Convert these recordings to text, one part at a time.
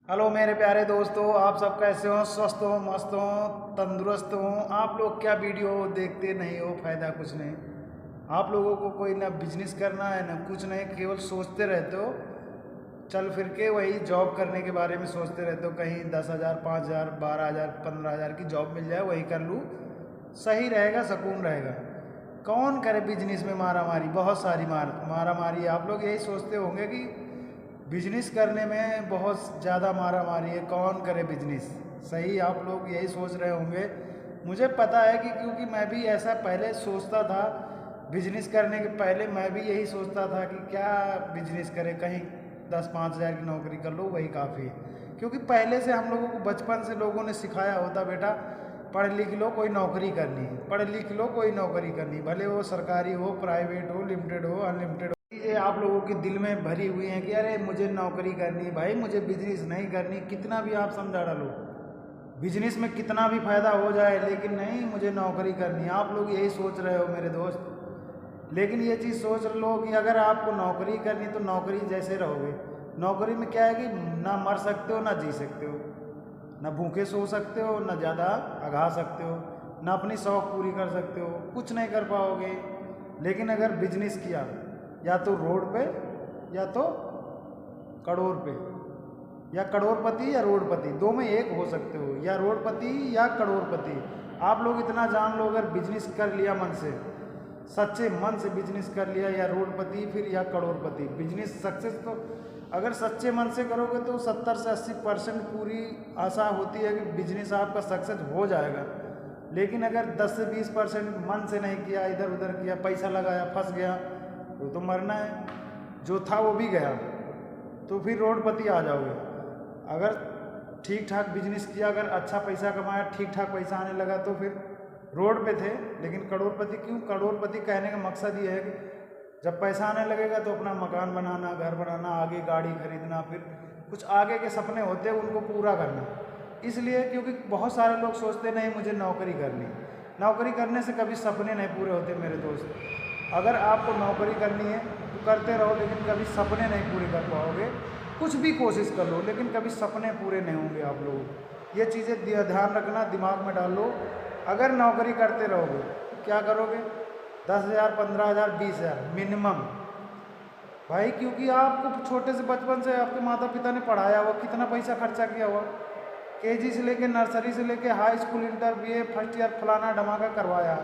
Hello मेरे प्यारे दोस्तों, आप सब कैसे हो? स्वस्थ हो, मस्त हो, तंदुरुस्त हो? आप लोग क्या वीडियो देखते नहीं हो? फ़ायदा कुछ नहीं। आप लोगों को कोई ना बिजनेस करना है ना कुछ नहीं, केवल सोचते रहते हो चल फिर के वही जॉब करने के बारे में सोचते रहते हो। कहीं 10,000, 5,000, 12,000, 15,000 की जॉब मिल जाए वही कर लूँ, सही रहेगा, सुकून रहेगा। कौन करे बिजनेस में मारा मारी? बहुत सारी मारा मारी है। आप लोग यही सोचते होंगे कि बिजनेस करने में बहुत ज़्यादा मारा मारी है, कौन करे बिजनेस? सही, आप लोग यही सोच रहे होंगे। मुझे पता है कि क्योंकि मैं भी ऐसा पहले सोचता था। बिजनेस करने के पहले मैं भी यही सोचता था कि क्या बिजनेस करें, कहीं 10-5 हज़ार की नौकरी कर लो वही काफ़ी है। क्योंकि पहले से हम लोगों को बचपन से लोगों ने सिखाया होता, बेटा पढ़ लिख लो कोई नौकरी करनी है, पढ़ लिख लो कोई नौकरी करनी, भले वो सरकारी हो, प्राइवेट हो, लिमिटेड हो, अनलिमिटेड हो। चीज़ें आप लोगों के दिल में भरी हुई हैं कि अरे मुझे नौकरी करनी, भाई मुझे बिजनेस नहीं करनी। कितना भी आप समझा डालो, बिजनेस में कितना भी फायदा हो जाए, लेकिन नहीं, मुझे नौकरी करनी है। आप लोग यही सोच रहे हो मेरे दोस्त। लेकिन ये चीज़ सोच लो कि अगर आपको नौकरी करनी तो नौकरी जैसे रहोगे। नौकरी में क्या है कि ना मर सकते हो ना जी सकते हो, ना भूखे सो सकते हो ना ज़्यादा अघा सकते हो, ना अपनी शौक पूरी कर सकते हो, कुछ नहीं कर पाओगे। लेकिन अगर बिजनेस किया, या तो रोड पे या तो करोड़ पे, या करोड़पति या रोडपति, दो में एक हो सकते हो, या रोडपति या करोड़पति। आप लोग इतना जान लो, अगर बिजनेस कर लिया मन से, सच्चे मन से बिजनेस कर लिया, या रोडपति फिर या करोड़पति। बिजनेस सक्सेस तो अगर सच्चे मन से करोगे तो 70 से 80% पूरी आशा होती है कि बिजनेस आपका सक्सेस हो जाएगा। लेकिन अगर 10 से 20% मन से नहीं किया, इधर उधर किया, पैसा लगाया, फंस गया, तो मरना है। जो था वो भी गया, तो फिर रोडपति आ जाओगे। अगर ठीक ठाक बिजनेस किया, अगर अच्छा पैसा कमाया, ठीक ठाक पैसा आने लगा, तो फिर रोड पे थे। लेकिन करोड़पति क्यों? करोड़पति कहने का मकसद ये है कि जब पैसा आने लगेगा तो अपना मकान बनाना, घर बनाना, आगे गाड़ी खरीदना, फिर कुछ आगे के सपने होते हैं उनको पूरा करना। इसलिए क्योंकि बहुत सारे लोग सोचते नहीं मुझे नौकरी करनी। नौकरी करने से कभी सपने नहीं पूरे होते मेरे दोस्त। अगर आपको नौकरी करनी है तो करते रहो, लेकिन कभी सपने नहीं पूरे कर पाओगे। कुछ भी कोशिश कर लो, लेकिन कभी सपने पूरे नहीं होंगे आप लोगों। ये चीज़ें ध्यान रखना, दिमाग में डाल लो। अगर नौकरी करते रहोगे क्या करोगे? 10,000, 15,000, 20,000 मिनिमम, भाई। क्योंकि आपको छोटे से बचपन से आपके माता पिता ने पढ़ाया हुआ, कितना पैसा खर्चा किया हुआ, केजी से लेके, नर्सरी से लेके, high school, inter, BA, first year, फलाना धमाका करवाया।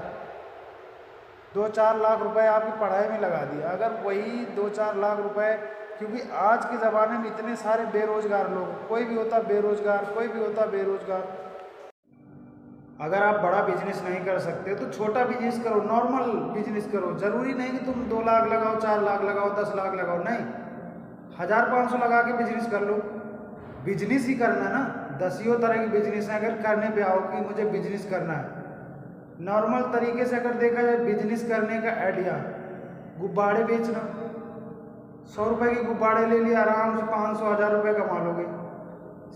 2-4 लाख रुपए आपकी पढ़ाई में लगा दिया। अगर वही 2-4 लाख रुपए, क्योंकि आज के ज़माने में इतने सारे बेरोजगार लोग, कोई भी होता बेरोजगार, कोई भी होता बेरोजगार। अगर आप बड़ा बिजनेस नहीं कर सकते तो छोटा बिजनेस करो, नॉर्मल बिजनेस करो। ज़रूरी नहीं कि तुम 2 लाख लगाओ, 4 लाख लगाओ, 10 लाख लगाओ, नहीं, 1,000-500 लगा के बिजनेस कर लो। बिजनेस ही करना है ना, दसियों तरह की बिजनेस है। अगर करने पे आओ कि मुझे बिजनेस करना है, नॉर्मल तरीके से अगर देखा जाए बिजनेस करने का आइडिया, गुब्बारे बेचना। 100 रुपये के गुब्बारे ले लिए, आराम से 500-1,000 रुपये कमा लोगे।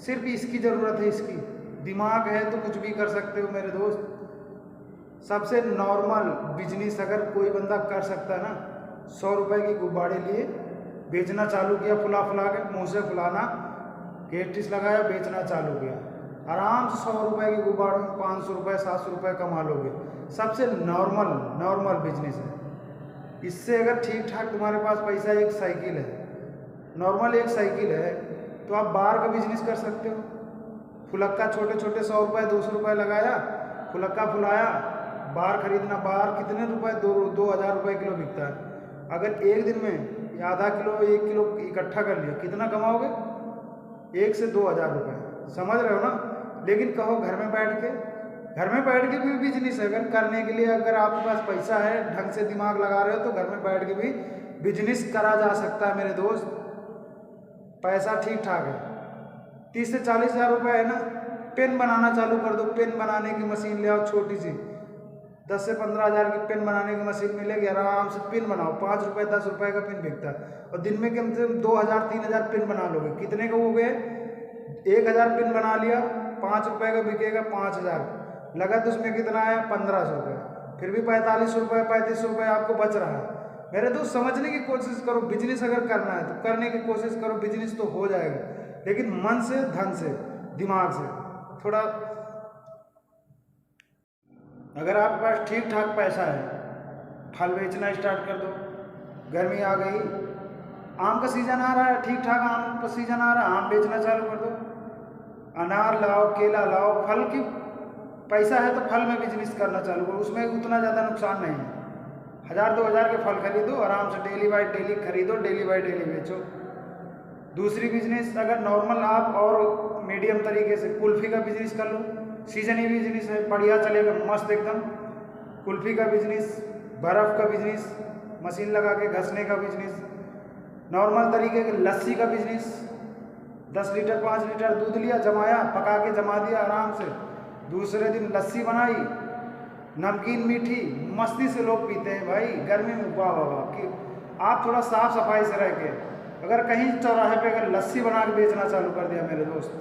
सिर्फ इसकी ज़रूरत है, इसकी दिमाग है तो कुछ भी कर सकते हो मेरे दोस्त। सबसे नॉर्मल बिजनेस अगर कोई बंदा कर सकता है ना, 100 रुपये की गुब्बारे लिए, बेचना चालू किया, फुला फुला के, मुँह से फुलाना, गेटिस लगाया, बेचना चालू किया, आराम से 100 रुपये के गुब्बारों में 500 रुपये, 700 रुपये कमा लोगे। सबसे नॉर्मल बिजनेस है। इससे अगर ठीक ठाक तुम्हारे पास पैसा, एक साइकिल है, नॉर्मल एक साइकिल है, तो आप बार का बिजनेस कर सकते हो। फुलक्का छोटे छोटे 100 रुपये, 200 रुपये लगाया, फुलक्का फुलाया, बार खरीदना। बार कितने रुपए? 2,000 रुपये किलो बिकता है। अगर एक दिन में आधा किलो, 1 किलो इकट्ठा कर लिया, कितना कमाओगे? 1 से 2,000 रुपये। समझ रहे हो ना? लेकिन कहो घर में बैठ के, घर में बैठ के भी बिजनेस है। अगर करने के लिए, अगर आपके पास पैसा है, ढंग से दिमाग लगा रहे हो, तो घर में बैठ के भी बिजनेस करा जा सकता है मेरे दोस्त। पैसा ठीक ठाक है, 30 से 40,000 रुपये है ना। पेन बनाना चालू कर दो, पेन बनाने की मशीन ले आओ छोटी सी, 10 से 15,000 की पेन बनाने की मशीन मिलेगी, आराम से पेन बनाओ। 5 रुपये, 10 रुपये का पेन बिकता है, और दिन में कम से कम 2,000-3,000 पेन बना लोगे। कितने का हो गए? 1,000 पेन बना लिया, 5 रुपये का बिकेगा, 5,000 लगा, तो उसमें कितना आया? 1,500 रुपये। फिर भी 45 रुपये, 35 रुपये आपको बच रहा है। मेरे दोस्त समझने की कोशिश करो, बिजनेस अगर करना है तो करने की कोशिश करो, बिजनेस तो हो जाएगा। लेकिन मन से, धन से, दिमाग से थोड़ा। अगर आपके पास ठीक ठाक पैसा है, फल बेचना स्टार्ट कर दो। गर्मी आ गई, आम का सीज़न आ रहा है, ठीक ठाक आम का सीज़न आ रहा है, आम बेचना चालू कर दो। अनार लाओ, केला लाओ, फल की पैसा है तो फल में बिजनेस करना चालू करो, उसमें उतना ज़्यादा नुकसान नहीं है। 1000-2000 के फल खरीदो, आराम से डेली बाय डेली खरीदो, डेली बाय डेली बेचो। दूसरी बिजनेस अगर नॉर्मल आप और मीडियम तरीके से कुल्फ़ी का बिजनेस कर लो, सीजनी बिजनेस है, बढ़िया चलेगा, मस्त एकदम। कुल्फ़ी का बिजनेस, बर्फ़ का बिजनेस, मशीन लगा के घसने का बिजनेस, नॉर्मल तरीके के लस्सी का बिजनेस। 10 लीटर 5 लीटर दूध लिया, जमाया, पका के जमा दिया आराम से, दूसरे दिन लस्सी बनाई, नमकीन मीठी, मस्ती से लोग पीते हैं भाई गर्मी में। वाह वाह वाह कि आप थोड़ा साफ सफाई से रह के अगर कहीं चौराहे पे अगर लस्सी बना के बेचना चालू कर दिया मेरे दोस्त,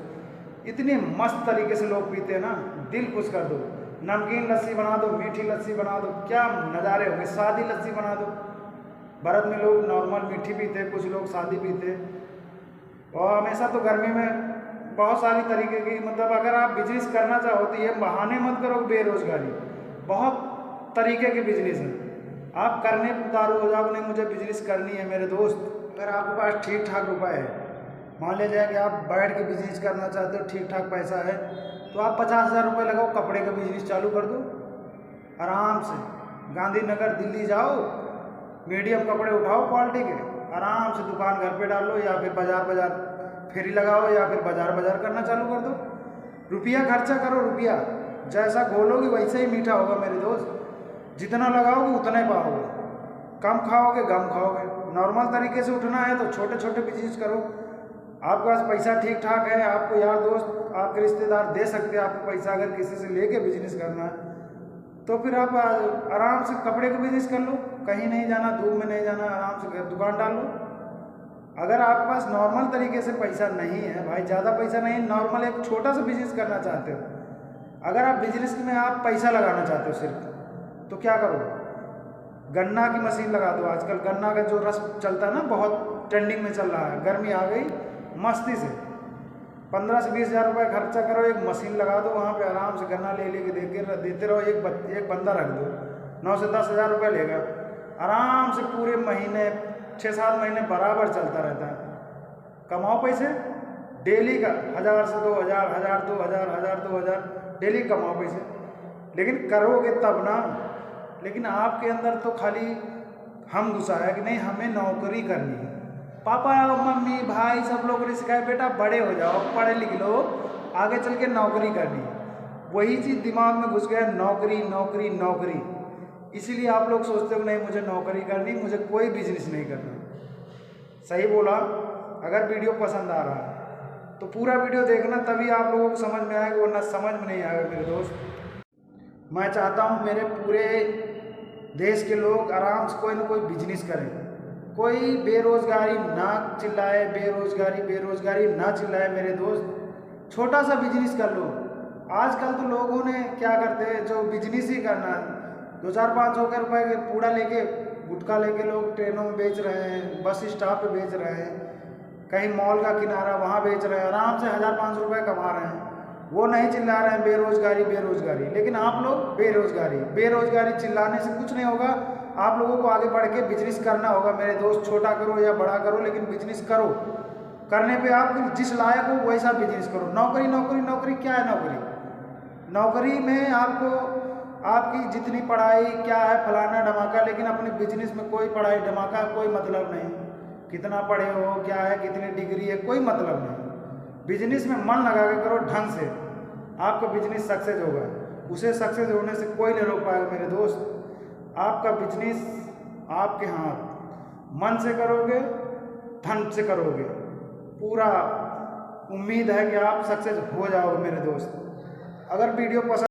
इतनी मस्त तरीके से लोग पीते हैं ना, दिल खुश कर दो। नमकीन लस्सी बना दो, मीठी लस्सी बना दो, क्या नज़ारे होंगे। सादी लस्सी बना दो, भारत में लोग नॉर्मल मीठी पीते हैं, कुछ लोग सादी पीते हैं। और हमेशा तो गर्मी में बहुत सारी तरीके की, मतलब अगर आप बिजनेस करना चाहो तो ये बहाने मत करो बेरोजगारी, बहुत तरीके के बिजनेस हैं, आप करने उतारू हो जाओ, नहीं मुझे बिजनेस करनी है मेरे दोस्त। अगर आपके पास ठीक ठाक रुपए है, मान लिया जाए कि आप बैठ के बिजनेस करना चाहते हो, ठीक ठाक पैसा है, तो आप 50,000 रुपये लगाओ, कपड़े का बिजनेस चालू कर दो आराम से। गांधीनगर दिल्ली जाओ, मीडियम कपड़े उठाओ क्वालिटी के, आराम से दुकान घर पे डाल लो, या फिर बाजार फेरी लगाओ, या फिर बाजार करना चालू कर दो। रुपया खर्चा करो, रुपया जैसा घोलोगे वैसे ही मीठा होगा मेरे दोस्त। जितना लगाओगे उतना ही पाओगे, कम खाओगे गम खाओगे। नॉर्मल तरीके से उठना है तो छोटे छोटे बिजनेस करो। आपके पास पैसा ठीक ठाक है, आपको यार दोस्त आपके रिश्तेदार दे सकते हैं आपको पैसा, अगर किसी से लेके बिजनेस करना है तो फिर आप आराम से कपड़े का बिजनेस कर लो, कहीं नहीं जाना, धूप में नहीं जाना, आराम से दुकान डाल लो। अगर आपके पास नॉर्मल तरीके से पैसा नहीं है भाई, ज़्यादा पैसा नहीं, नॉर्मल एक छोटा सा बिजनेस करना चाहते हो, अगर आप बिजनेस में आप पैसा लगाना चाहते हो सिर्फ, तो क्या करो, गन्ना की मशीन लगा दो। आजकल गन्ना का जो रस चलता है ना, बहुत ट्रेंडिंग में चल रहा है, गर्मी आ गई, मस्ती से 15 से 20 हज़ार रुपये खर्चा करो, एक मशीन लगा दो, वहाँ पे आराम से गन्ना ले के देते रहो, एक बंदा रख दो, 9 से 10 हज़ार रुपये लेगा, आराम से पूरे महीने 6-7 महीने बराबर चलता रहता है। कमाओ पैसे डेली का, 1000 से 2000, 1000 2000, 1000 2000 डेली कमाओ पैसे, लेकिन करोगे तब ना। लेकिन आपके अंदर तो खाली हम घुसा है कि नहीं हमें नौकरी करनी है। पापा मम्मी भाई सब लोग ने सिखाया बेटा बड़े हो जाओ, पढ़े लिख लो, आगे चल के नौकरी करनी है। वही चीज़ दिमाग में घुस गया, नौकरी नौकरी नौकरी। इसीलिए आप लोग सोचते हो नहीं मुझे नौकरी करनी, मुझे कोई बिजनेस नहीं करना। सही बोला। अगर वीडियो पसंद आ रहा है तो पूरा वीडियो देखना, तभी आप लोगों को समझ में आएगा, वरना समझ में नहीं आएगा मेरे दोस्त। मैं चाहता हूँ मेरे पूरे देश के लोग आराम से कोई ना कोई बिजनेस करें, कोई बेरोजगारी ना चिल्लाए, बेरोजगारी बेरोजगारी ना चिल्लाए मेरे दोस्त। छोटा सा बिजनेस कर लो। आजकल तो लोगों ने क्या करते हैं, जो बिजनेस ही करना है, 2-4-500 के रुपए के पूड़ा लेके, गुटखा लेके लोग ट्रेनों में बेच रहे हैं, बस स्टॉप पे बेच रहे हैं, कहीं मॉल का किनारा वहाँ बेच रहे हैं, आराम से 1000-500 रुपये कमा रहे हैं। वो नहीं चिल्ला रहे हैं बेरोजगारी बेरोजगारी, लेकिन आप लोग बेरोजगारी बेरोजगारी चिल्लाने से कुछ नहीं होगा। आप लोगों को आगे बढ़ के बिजनेस करना होगा मेरे दोस्त, छोटा करो या बड़ा करो, लेकिन बिजनेस करो। करने पे आप जिस लायक हो वैसा बिजनेस करो। नौकरी नौकरी नौकरी क्या है नौकरी? नौकरी में आपको आपकी जितनी पढ़ाई क्या है फलाना धमाका, लेकिन अपने बिजनेस में कोई पढ़ाई धमाका कोई मतलब नहीं। कितना पढ़े हो क्या है, कितनी डिग्री है, कोई मतलब नहीं। बिजनेस में मन लगा के करो ढंग से, आपका बिजनेस सक्सेस होगा। उसे सक्सेस होने से कोई नहीं रोक पाएगा मेरे दोस्त। आपका बिजनेस आपके हाथ, मन से करोगे, धन से करोगे, पूरा उम्मीद है कि आप सक्सेस हो जाओगे मेरे दोस्त। अगर वीडियो पसंद